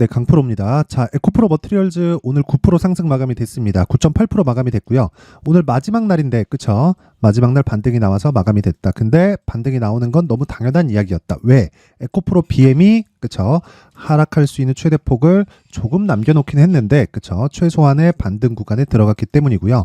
네, 강프로입니다. 자, 에코프로 머티리얼즈 오늘 9% 상승 마감이 됐습니다. 9.8% 마감이 됐고요. 오늘 마지막 날인데, 그쵸? 마지막 날 반등이 나와서 마감이 됐다. 근데 반등이 나오는 건 너무 당연한 이야기였다. 왜? 에코프로 BM이, 그쵸? 하락할 수 있는 최대폭을 조금 남겨놓긴 했는데, 그쵸? 최소한의 반등 구간에 들어갔기 때문이고요.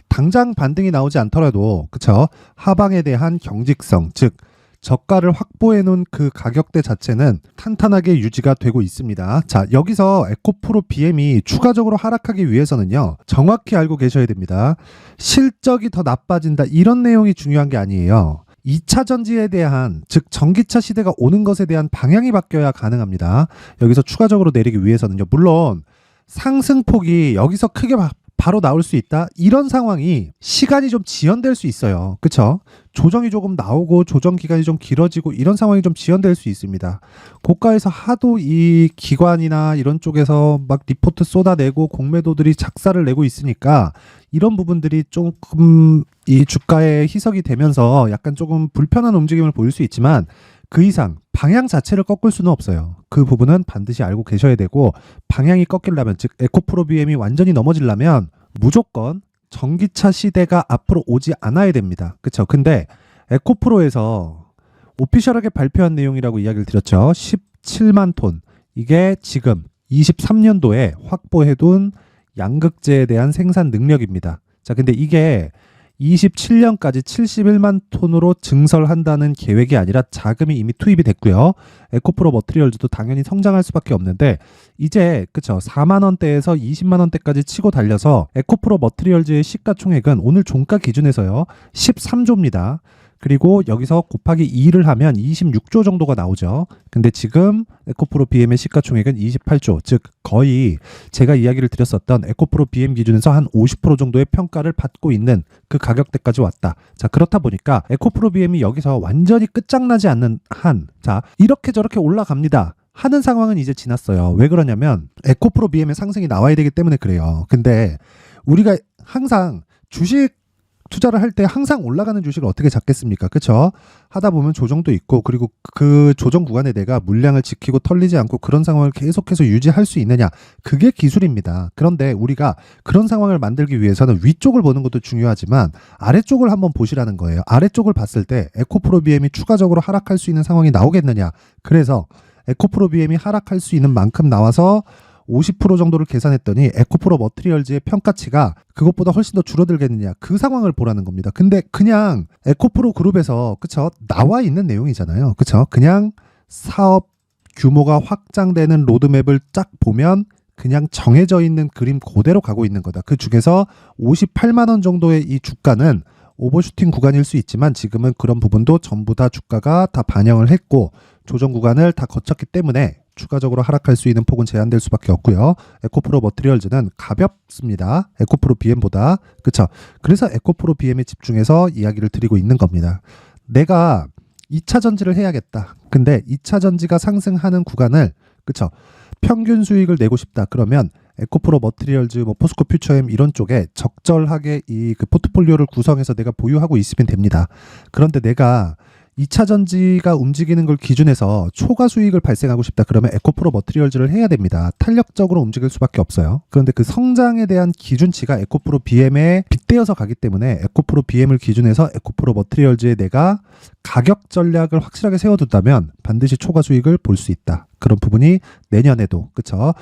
당장 반등이 나오지 않더라도, 그쵸? 하방에 대한 경직성, 즉, 저가를 확보해 놓은 그 가격대 자체는 탄탄하게 유지가 되고 있습니다. 자, 여기서 에코프로 BM이 추가적으로 하락하기 위해서는요, 정확히 알고 계셔야 됩니다. 실적이 더 나빠진다, 이런 내용이 중요한 게 아니에요. 2차 전지에 대한, 즉 전기차 시대가 오는 것에 대한 방향이 바뀌어야 가능합니다. 여기서 추가적으로 내리기 위해서는요, 물론 상승폭이 여기서 크게 바로 나올 수 있다, 이런 상황이 시간이 좀 지연될 수 있어요. 그쵸? 조정이 조금 나오고 조정 기간이 좀 길어지고 이런 상황이 좀 지연될 수 있습니다. 고가에서 하도 이 기관이나 이런 쪽에서 막 리포트 쏟아내고 공매도들이 작사를 내고 있으니까 이런 부분들이 조금 이 주가에 희석이 되면서 약간 조금 불편한 움직임을 보일 수 있지만, 그 이상 방향 자체를 꺾을 수는 없어요. 그 부분은 반드시 알고 계셔야 되고, 방향이 꺾이려면, 즉 에코프로 BM이 완전히 넘어지려면 무조건 전기차 시대가 앞으로 오지 않아야 됩니다. 그쵸? 근데 에코프로에서 오피셜하게 발표한 내용이라고 이야기를 드렸죠. 17만 톤. 이게 지금 23년도에 확보해둔 양극재에 대한 생산 능력입니다. 자, 근데 이게 27년까지 71만 톤으로 증설한다는 계획이 아니라 자금이 이미 투입이 됐고요. 에코프로 머티리얼즈도 당연히 성장할 수밖에 없는데, 이제 그쵸, 4만 원대에서 20만 원대까지 치고 달려서 에코프로 머티리얼즈의 시가총액은 오늘 종가 기준에서요 13조입니다. 그리고 여기서 곱하기 2를 하면 26조 정도가 나오죠. 근데 지금 에코프로 BM의 시가총액은 28조, 즉 거의 제가 이야기를 드렸었던 에코프로 BM 기준에서 한 50% 정도의 평가를 받고 있는 그 가격대까지 왔다. 자, 그렇다 보니까 에코프로 BM이 여기서 완전히 끝장나지 않는 한, 자, 이렇게 저렇게 올라갑니다 하는 상황은 이제 지났어요. 왜 그러냐면 에코프로 BM의 상승이 나와야 되기 때문에 그래요. 근데 우리가 항상 주식 투자를 할 때 항상 올라가는 주식을 어떻게 잡겠습니까? 그쵸? 하다 보면 조정도 있고, 그리고 그 조정 구간에 내가 물량을 지키고 털리지 않고 그런 상황을 계속해서 유지할 수 있느냐, 그게 기술입니다. 그런데 우리가 그런 상황을 만들기 위해서는 위쪽을 보는 것도 중요하지만 아래쪽을 한번 보시라는 거예요. 아래쪽을 봤을 때 에코프로 BM이 추가적으로 하락할 수 있는 상황이 나오겠느냐. 그래서 에코프로 BM이 하락할 수 있는 만큼 나와서 50% 정도를 계산했더니 에코프로 머티리얼즈의 평가치가 그것보다 훨씬 더 줄어들겠느냐, 그 상황을 보라는 겁니다. 근데 그냥 에코프로 그룹에서, 그쵸, 나와 있는 내용이잖아요. 그쵸? 그냥 사업 규모가 확장되는 로드맵을 쫙 보면 그냥 정해져 있는 그림 그대로 가고 있는 거다. 그 중에서 58만 원 정도의 이 주가는 오버슈팅 구간일 수 있지만 지금은 그런 부분도 전부 다 주가가 다 반영을 했고 조정 구간을 다 거쳤기 때문에 추가적으로 하락할 수 있는 폭은 제한될 수밖에 없고요. 에코프로 머티리얼즈는 가볍습니다. 에코프로 BM보다. 그쵸? 그래서 에코프로 BM에 집중해서 이야기를 드리고 있는 겁니다. 내가 2차 전지를 해야겠다. 근데 2차 전지가 상승하는 구간을, 그쵸, 평균 수익을 내고 싶다. 그러면 에코프로 머티리얼즈, 뭐 포스코 퓨처엠 이런 쪽에 적절하게 이 그 포트폴리오를 구성해서 내가 보유하고 있으면 됩니다. 그런데 내가 2차 전지가 움직이는 걸 기준해서 초과 수익을 발생하고 싶다. 그러면 에코프로 머티리얼즈를 해야 됩니다. 탄력적으로 움직일 수밖에 없어요. 그런데 그 성장에 대한 기준치가 에코프로 BM에 빗대어서 가기 때문에 에코프로 BM을 기준해서 에코프로 머티리얼즈에 내가 가격 전략을 확실하게 세워둔다면 반드시 초과 수익을 볼 수 있다. 그런 부분이 내년에도, 그쵸?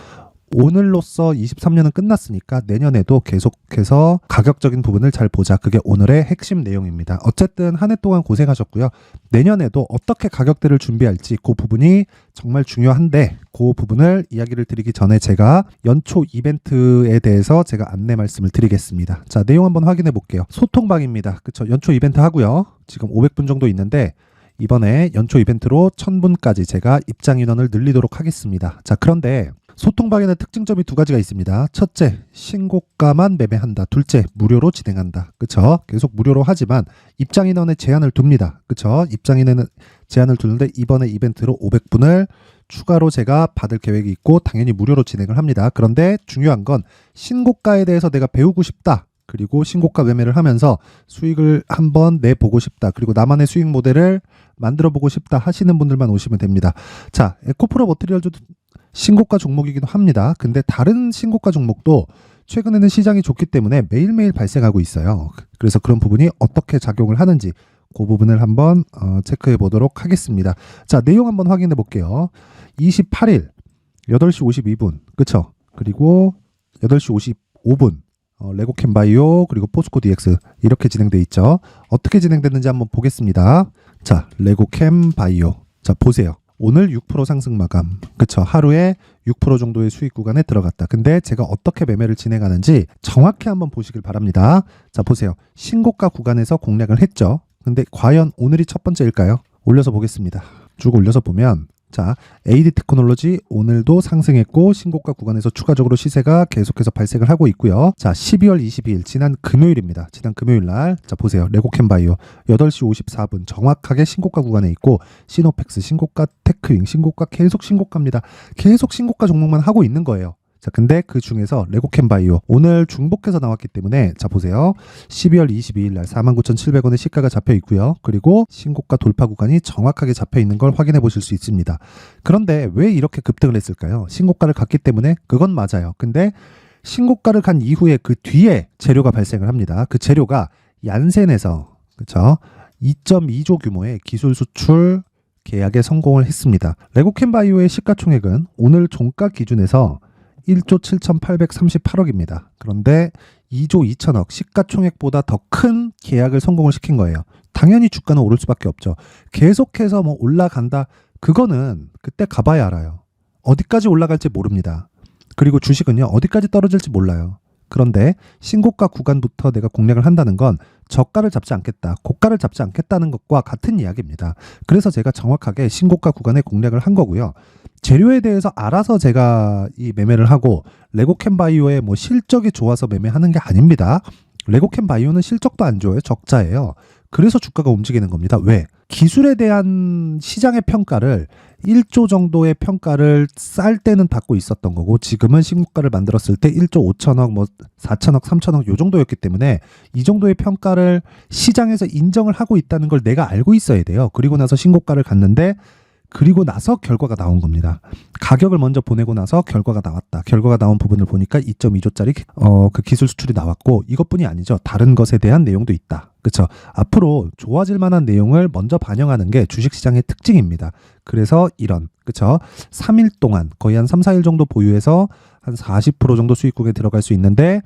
오늘로써 23년은 끝났으니까 내년에도 계속해서 가격적인 부분을 잘 보자. 그게 오늘의 핵심 내용입니다. 어쨌든 한 해 동안 고생하셨고요. 내년에도 어떻게 가격대를 준비할지 그 부분이 정말 중요한데, 그 부분을 이야기를 드리기 전에 제가 연초 이벤트에 대해서 제가 안내 말씀을 드리겠습니다. 자, 내용 한번 확인해 볼게요. 소통방입니다. 그쵸? 연초 이벤트 하고요. 지금 500분 정도 있는데 이번에 연초 이벤트로 1000분까지 제가 입장 인원을 늘리도록 하겠습니다. 자, 그런데 소통방에는 특징점이 두 가지가 있습니다. 첫째, 신고가만 매매한다. 둘째, 무료로 진행한다. 그쵸? 계속 무료로 하지만 입장 인원에 제한을 둡니다. 그쵸? 입장 인원에 제한을 두는데 이번에 이벤트로 500분을 추가로 제가 받을 계획이 있고 당연히 무료로 진행을 합니다. 그런데 중요한 건 신고가에 대해서 내가 배우고 싶다. 그리고 신고가 매매를 하면서 수익을 한번 내보고 싶다. 그리고 나만의 수익 모델을 만들어 보고 싶다 하시는 분들만 오시면 됩니다. 자, 에코프로 머티리얼즈도 신고가 종목이기도 합니다. 근데 다른 신고가 종목도 최근에는 시장이 좋기 때문에 매일매일 발생하고 있어요. 그래서 그런 부분이 어떻게 작용을 하는지 그 부분을 한번 체크해 보도록 하겠습니다. 자, 내용 한번 확인해 볼게요. 28일 8시 52분 그쵸? 그리고 8시 55분 레고캠바이오 그리고 포스코 DX 이렇게 진행돼 있죠. 어떻게 진행됐는지 한번 보겠습니다. 자, 레고캠바이오 자 보세요. 오늘 6% 상승 마감 그쵸? 하루에 6% 정도의 수익 구간에 들어갔다. 근데 제가 어떻게 매매를 진행하는지 정확히 한번 보시길 바랍니다. 자 보세요. 신고가 구간에서 공략을 했죠. 근데 과연 오늘이 첫 번째일까요? 올려서 보겠습니다. 쭉 올려서 보면 자, AD 테크놀로지 오늘도 상승했고 신고가 구간에서 추가적으로 시세가 계속해서 발생을 하고 있고요. 자, 12월 22일 지난 금요일입니다. 지난 금요일 날 자, 보세요. 레고캠바이오 8시 54분 정확하게 신고가 구간에 있고 시노펙스 신고가, 테크윙 신고가 계속 신고가입니다. 계속 신고가 종목만 하고 있는 거예요. 자, 근데 그 중에서 레고캠바이오 오늘 중복해서 나왔기 때문에 자 보세요. 12월 22일 날 49,700원의 시가가 잡혀 있고요. 그리고 신고가 돌파 구간이 정확하게 잡혀 있는 걸 확인해 보실 수 있습니다. 그런데 왜 이렇게 급등을 했을까요? 신고가를 갔기 때문에 그건 맞아요. 근데 신고가를 간 이후에 그 뒤에 재료가 발생을 합니다. 그 재료가 얀센에서 그렇죠? 2.2조 규모의 기술 수출 계약에 성공을 했습니다. 레고캠바이오의 시가총액은 오늘 종가 기준에서 1조 7,838억입니다. 그런데 2조 2천억 시가총액보다 더 큰 계약을 성공을 시킨 거예요. 당연히 주가는 오를 수밖에 없죠. 계속해서 뭐 올라간다. 그거는 그때 가봐야 알아요. 어디까지 올라갈지 모릅니다. 그리고 주식은요. 어디까지 떨어질지 몰라요. 그런데 신고가 구간부터 내가 공략을 한다는 건 저가를 잡지 않겠다, 고가를 잡지 않겠다는 것과 같은 이야기입니다. 그래서 제가 정확하게 신고가 구간에 공략을 한 거고요. 재료에 대해서 알아서 제가 이 매매를 하고 레고캠바이오의 뭐 실적이 좋아서 매매하는 게 아닙니다. 레고캠바이오는 실적도 안 좋아요. 적자예요. 그래서 주가가 움직이는 겁니다. 왜? 기술에 대한 시장의 평가를 1조 정도의 평가를 쌀 때는 받고 있었던 거고 지금은 신고가를 만들었을 때 1조 5천억, 뭐 4천억, 3천억 요 정도였기 때문에 이 정도의 평가를 시장에서 인정을 하고 있다는 걸 내가 알고 있어야 돼요. 그리고 나서 신고가를 갔는데 그리고 나서 결과가 나온 겁니다. 가격을 먼저 보내고 나서 결과가 나왔다. 결과가 나온 부분을 보니까 2.2조짜리 그 기술 수출이 나왔고 이것뿐이 아니죠. 다른 것에 대한 내용도 있다. 그렇죠? 앞으로 좋아질 만한 내용을 먼저 반영하는 게 주식시장의 특징입니다. 그래서 이런 그렇죠? 3일 동안 거의 한 3, 4일 정도 보유해서 한 40% 정도 수익국에 들어갈 수 있는데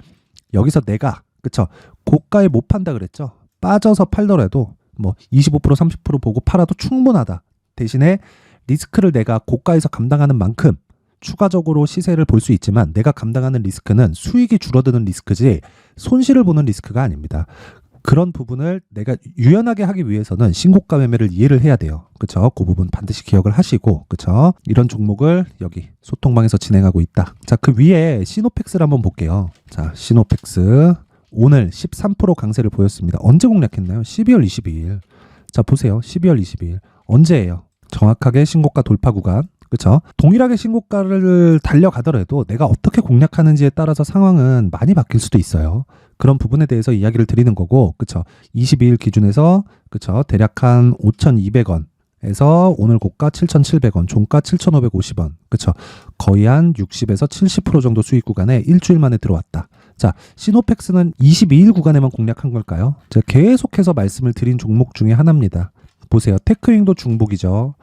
여기서 내가 그렇죠? 고가에 못 판다 그랬죠? 빠져서 팔더라도 뭐 25% 30% 보고 팔아도 충분하다. 대신에 리스크를 내가 고가에서 감당하는 만큼 추가적으로 시세를 볼 수 있지만 내가 감당하는 리스크는 수익이 줄어드는 리스크지 손실을 보는 리스크가 아닙니다. 그런 부분을 내가 유연하게 하기 위해서는 신고가 매매를 이해를 해야 돼요. 그렇죠? 그 부분 반드시 기억을 하시고 그렇죠? 이런 종목을 여기 소통방에서 진행하고 있다. 자, 그 위에 시노펙스를 한번 볼게요. 자, 시노펙스 오늘 13% 강세를 보였습니다. 언제 공략했나요? 12월 22일. 자, 보세요. 12월 22일. 언제예요? 정확하게 신고가 돌파 구간. 그렇죠? 동일하게 신고가를 달려가더라도 내가 어떻게 공략하는지에 따라서 상황은 많이 바뀔 수도 있어요. 그런 부분에 대해서 이야기를 드리는 거고, 그렇죠? 22일 기준에서 그렇죠? 대략 한 5,200원에서 오늘 고가 7,700원, 종가 7,550원. 그렇죠? 거의 한 60에서 70% 정도 수익 구간에 일주일 만에 들어왔다. 자, 시노펙스는 22일 구간에만 공략한 걸까요? 제가 계속해서 말씀을 드린 종목 중에 하나입니다. 보세요. 테크윙도 중복이죠.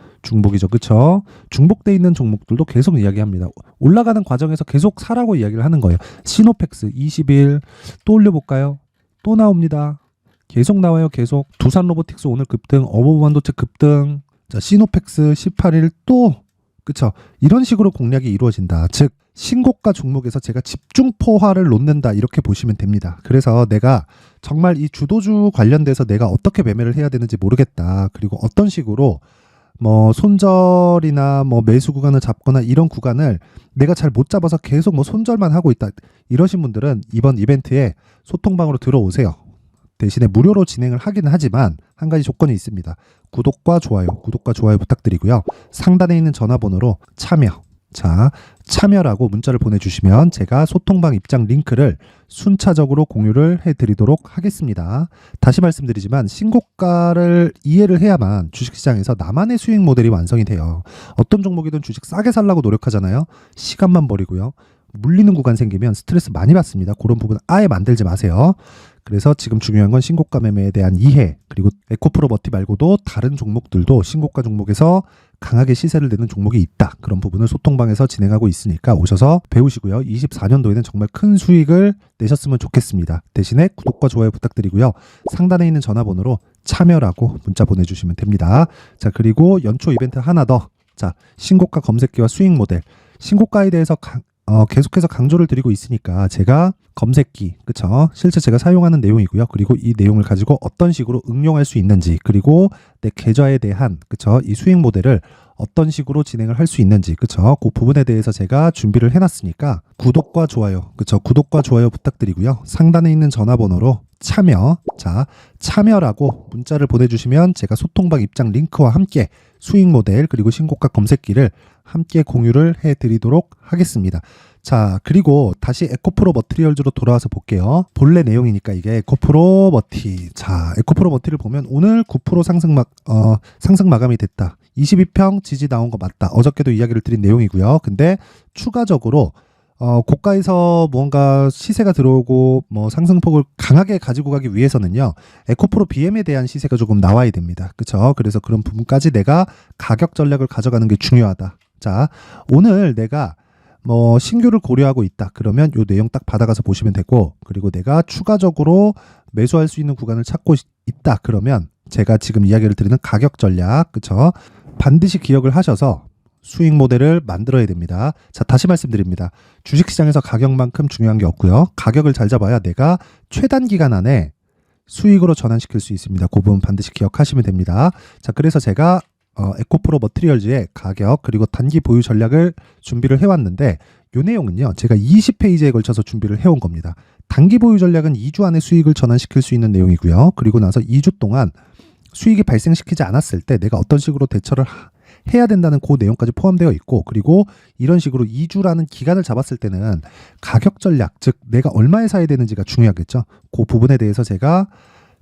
그쵸? 중복돼 있는 종목들도 계속 이야기합니다. 올라가는 과정에서 계속 사라고 이야기를 하는 거예요. 시노펙스 20일 또 올려볼까요? 또 나옵니다. 계속 나와요. 계속. 두산 로보틱스 오늘 급등, 어버브 반도체 급등. 자, 시노펙스 18일 또 그쵸? 이런 식으로 공략이 이루어진다. 즉 신고가 종목에서 제가 집중포화를 놓는다 이렇게 보시면 됩니다. 그래서 내가 정말 이 주도주 관련돼서 내가 어떻게 매매를 해야 되는지 모르겠다. 그리고 어떤 식으로 뭐 손절이나 뭐 매수 구간을 잡거나 이런 구간을 내가 잘 못 잡아서 계속 뭐 손절만 하고 있다. 이러신 분들은 이번 이벤트에 소통방으로 들어오세요. 대신에 무료로 진행을 하긴 하지만 한 가지 조건이 있습니다. 구독과 좋아요 부탁드리고요. 상단에 있는 전화번호로 참여. 자, 참여라고 문자를 보내주시면 제가 소통방 입장 링크를 순차적으로 공유를 해드리도록 하겠습니다. 다시 말씀드리지만 신고가를 이해를 해야만 주식시장에서 나만의 수익 모델이 완성이 돼요. 어떤 종목이든 주식 싸게 살라고 노력하잖아요. 시간만 버리고요. 물리는 구간 생기면 스트레스 많이 받습니다. 그런 부분 아예 만들지 마세요. 그래서 지금 중요한 건 신고가 매매에 대한 이해, 그리고 에코프로 머티 말고도 다른 종목들도 신고가 종목에서 강하게 시세를 내는 종목이 있다. 그런 부분을 소통방에서 진행하고 있으니까 오셔서 배우시고요. 24년도에는 정말 큰 수익을 내셨으면 좋겠습니다. 대신에 구독과 좋아요 부탁드리고요. 상단에 있는 전화번호로 참여라고 문자 보내주시면 됩니다. 자, 그리고 연초 이벤트 하나 더. 자, 신고가 검색기와 수익 모델. 신고가에 대해서 계속해서 강조를 드리고 있으니까 제가 검색기, 그쵸? 실제 제가 사용하는 내용이고요. 그리고 이 내용을 가지고 어떤 식으로 응용할 수 있는지, 그리고 내 계좌에 대한, 그쵸? 이 수익 모델을 어떤 식으로 진행을 할 수 있는지, 그쵸? 그 부분에 대해서 제가 준비를 해놨으니까 구독과 좋아요, 그쵸? 구독과 좋아요 부탁드리고요. 상단에 있는 전화번호로 참여, 자, 참여라고 문자를 보내주시면 제가 소통방 입장 링크와 함께 수익 모델 그리고 신고가 검색기를 함께 공유를 해드리도록 하겠습니다. 자, 그리고 다시 에코프로 머티리얼즈로 돌아와서 볼게요. 본래 내용이니까 이게 에코프로 머티. 자, 에코프로 머티를 보면 오늘 9% 상승 마감이 됐다. 22평 지지 나온 거 맞다. 어저께도 이야기를 드린 내용이고요. 근데 추가적으로 고가에서 뭔가 시세가 들어오고 뭐 상승폭을 강하게 가지고 가기 위해서는요, 에코프로 BM에 대한 시세가 조금 나와야 됩니다. 그쵸? 그래서 그런 부분까지 내가 가격 전략을 가져가는 게 중요하다. 자, 오늘 내가 뭐 신규를 고려하고 있다. 그러면 요 내용 딱 받아가서 보시면 되고, 그리고 내가 추가적으로 매수할 수 있는 구간을 찾고 있다. 그러면 제가 지금 이야기를 드리는 가격 전략, 그쵸? 반드시 기억을 하셔서 수익 모델을 만들어야 됩니다. 자, 다시 말씀드립니다. 주식시장에서 가격만큼 중요한 게 없고요. 가격을 잘 잡아야 내가 최단 기간 안에 수익으로 전환시킬 수 있습니다. 그 부분 반드시 기억하시면 됩니다. 자, 그래서 제가 에코프로 머티리얼즈의 가격 그리고 단기 보유 전략을 준비를 해왔는데, 이 내용은요, 제가 20페이지에 걸쳐서 준비를 해온 겁니다. 단기 보유 전략은 2주 안에 수익을 전환시킬 수 있는 내용이고요. 그리고 나서 2주 동안 수익이 발생시키지 않았을 때 내가 어떤 식으로 대처를 해야 된다는 그 내용까지 포함되어 있고, 그리고 이런 식으로 2주라는 기간을 잡았을 때는 가격 전략, 즉 내가 얼마에 사야 되는지가 중요하겠죠. 그 부분에 대해서 제가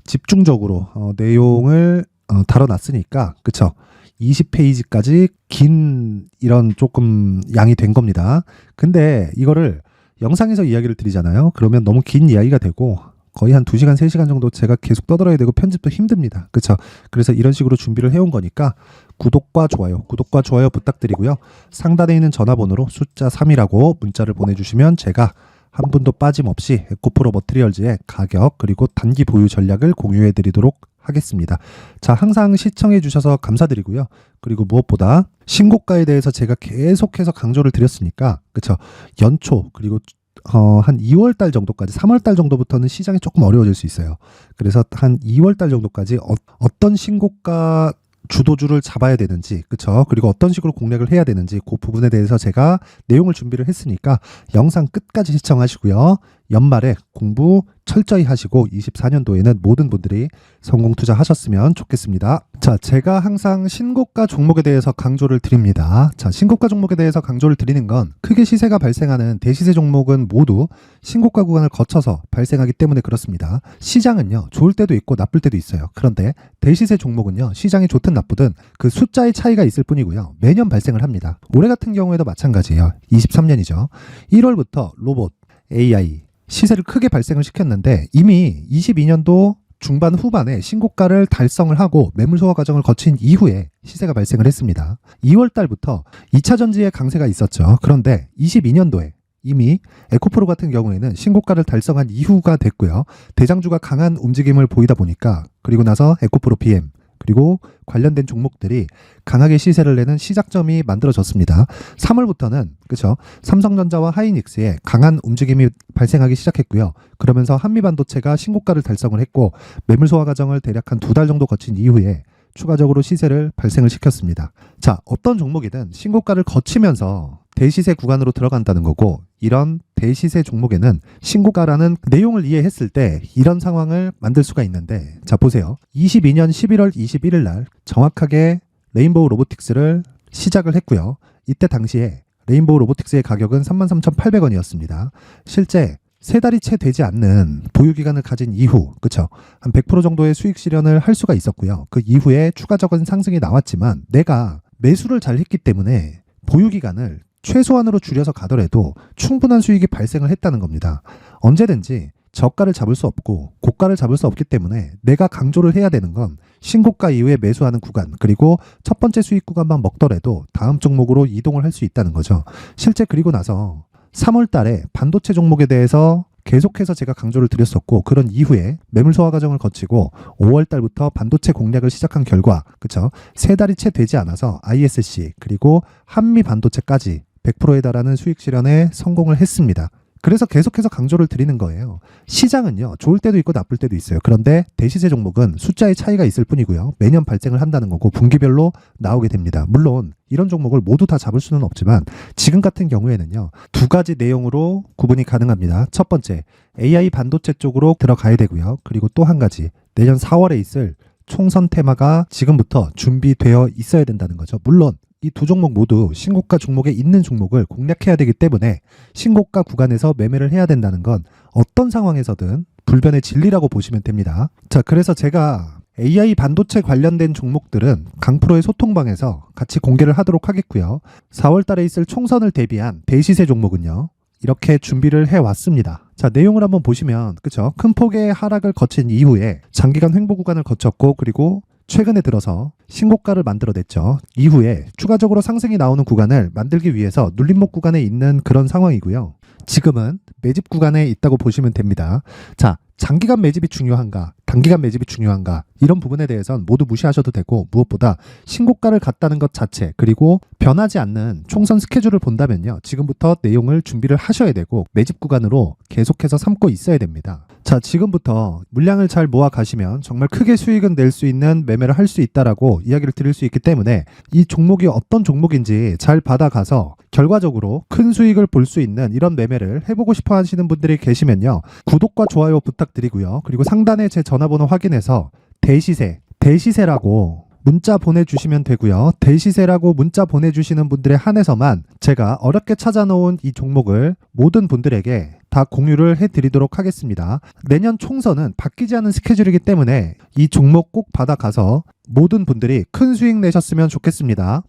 집중적으로 내용을 다뤄놨으니까, 그쵸? 20페이지까지 긴 이런 조금 양이 된 겁니다. 근데 이거를 영상에서 이야기를 드리잖아요. 그러면 너무 긴 이야기가 되고 거의 한 2시간, 3시간 정도 제가 계속 떠들어야 되고 편집도 힘듭니다. 그쵸? 그래서 이런 식으로 준비를 해온 거니까 구독과 좋아요 부탁드리고요. 상단에 있는 전화번호로 숫자 3이라고 문자를 보내주시면 제가 한 분도 빠짐없이 에코프로 머티리얼즈의 가격 그리고 단기 보유 전략을 공유해 드리도록 하겠습니다. 자, 항상 시청해 주셔서 감사드리고요. 그리고 무엇보다 신고가에 대해서 제가 계속해서 강조를 드렸으니까, 그쵸? 연초 그리고 한 2월 달 정도까지, 3월 달 정도부터는 시장이 조금 어려워질 수 있어요. 그래서 한 2월 달 정도까지 어떤 신고가 주도주를 잡아야 되는지, 그쵸? 그리고 어떤 식으로 공략을 해야 되는지 그 부분에 대해서 제가 내용을 준비를 했으니까 영상 끝까지 시청하시고요. 연말에 공부 철저히 하시고 24년도에는 모든 분들이 성공 투자하셨으면 좋겠습니다. 자, 제가 항상 신고가 종목에 대해서 강조를 드립니다. 자, 신고가 종목에 대해서 강조를 드리는 건 크게 시세가 발생하는 대시세 종목은 모두 신고가 구간을 거쳐서 발생하기 때문에 그렇습니다. 시장은요, 좋을 때도 있고 나쁠 때도 있어요. 그런데 대시세 종목은요, 시장이 좋든 나쁘든 그 숫자의 차이가 있을 뿐이고요. 매년 발생을 합니다. 올해 같은 경우에도 마찬가지예요. 23년이죠. 1월부터 로봇, AI, 시세를 크게 발생을 시켰는데 이미 22년도 중반 후반에 신고가를 달성을 하고 매물 소화 과정을 거친 이후에 시세가 발생을 했습니다. 2월 달부터 2차 전지의 강세가 있었죠. 그런데 22년도에 이미 에코프로 같은 경우에는 신고가를 달성한 이후가 됐고요. 대장주가 강한 움직임을 보이다 보니까, 그리고 나서 에코프로 BM 그리고 관련된 종목들이 강하게 시세를 내는 시작점이 만들어졌습니다. 3월부터는 그쵸, 삼성전자와 하이닉스에 강한 움직임이 발생하기 시작했고요. 그러면서 한미반도체가 신고가를 달성을 했고 매물 소화 과정을 대략 한 2달 정도 거친 이후에 추가적으로 시세를 발생을 시켰습니다. 자, 어떤 종목이든 신고가를 거치면서 대시세 구간으로 들어간다는 거고, 이런 대시세 종목에는 신고가라는 내용을 이해했을 때 이런 상황을 만들 수가 있는데, 자, 보세요. 22년 11월 21일 날 정확하게 레인보우 로보틱스를 시작을 했고요. 이때 당시에 레인보우 로보틱스의 가격은 33,800원이었습니다. 실제 세 달이 채 되지 않는 보유기간을 가진 이후, 그쵸? 한 100% 정도의 수익 실현을 할 수가 있었고요. 그 이후에 추가적인 상승이 나왔지만 내가 매수를 잘 했기 때문에 보유기간을 최소한으로 줄여서 가더라도 충분한 수익이 발생을 했다는 겁니다. 언제든지 저가를 잡을 수 없고 고가를 잡을 수 없기 때문에 내가 강조를 해야 되는 건 신고가 이후에 매수하는 구간, 그리고 첫 번째 수익 구간만 먹더라도 다음 종목으로 이동을 할 수 있다는 거죠. 실제 그리고 나서 3월 달에 반도체 종목에 대해서 계속해서 제가 강조를 드렸었고, 그런 이후에 매물 소화 과정을 거치고 5월 달부터 반도체 공략을 시작한 결과, 그쵸? 세 달이 채 되지 않아서 ISC 그리고 한미 반도체까지 100%에 달하는 수익 실현에 성공을 했습니다. 그래서 계속해서 강조를 드리는 거예요. 시장은요, 좋을 때도 있고 나쁠 때도 있어요. 그런데 대시세 종목은 숫자의 차이가 있을 뿐이고요. 매년 발생을 한다는 거고 분기별로 나오게 됩니다. 물론 이런 종목을 모두 다 잡을 수는 없지만 지금 같은 경우에는요, 두 가지 내용으로 구분이 가능합니다. 첫 번째, AI 반도체 쪽으로 들어가야 되고요. 그리고 또 한 가지, 내년 4월에 있을 총선 테마가 지금부터 준비되어 있어야 된다는 거죠. 물론 이 두 종목 모두 신고가 종목에 있는 종목을 공략해야 되기 때문에 신고가 구간에서 매매를 해야 된다는 건 어떤 상황에서든 불변의 진리라고 보시면 됩니다. 자, 그래서 제가 AI 반도체 관련된 종목들은 강프로의 소통방에서 같이 공개를 하도록 하겠고요. 4월 달에 있을 총선을 대비한 대시세 종목은요, 이렇게 준비를 해왔습니다. 자, 내용을 한번 보시면, 그쵸? 큰 폭의 하락을 거친 이후에 장기간 횡보 구간을 거쳤고, 그리고 최근에 들어서 신고가를 만들어냈죠. 이후에 추가적으로 상승이 나오는 구간을 만들기 위해서 눌림목 구간에 있는 그런 상황이고요. 지금은 매집 구간에 있다고 보시면 됩니다. 자, 장기간 매집이 중요한가, 단기간 매집이 중요한가, 이런 부분에 대해서는 모두 무시하셔도 되고, 무엇보다 신고가를 갔다는 것 자체, 그리고 변하지 않는 총선 스케줄을 본다면요, 지금부터 내용을 준비를 하셔야 되고 매집 구간으로 계속해서 삼고 있어야 됩니다. 자, 지금부터 물량을 잘 모아 가시면 정말 크게 수익은 낼 수 있는 매매를 할 수 있다라고 이야기를 드릴 수 있기 때문에 이 종목이 어떤 종목인지 잘 받아가서 결과적으로 큰 수익을 볼 수 있는 이런 매매를 해보고 싶어 하시는 분들이 계시면요, 구독과 좋아요 부탁드리고요. 그리고 상단에 제 전화번호 확인해서 대시세라고 문자 보내주시면 되고요. 대시세라고 문자 보내주시는 분들에 한해서만 제가 어렵게 찾아놓은 이 종목을 모든 분들에게 다 공유를 해드리도록 하겠습니다. 내년 총선은 바뀌지 않은 스케줄이기 때문에 이 종목 꼭 받아가서 모든 분들이 큰 수익 내셨으면 좋겠습니다.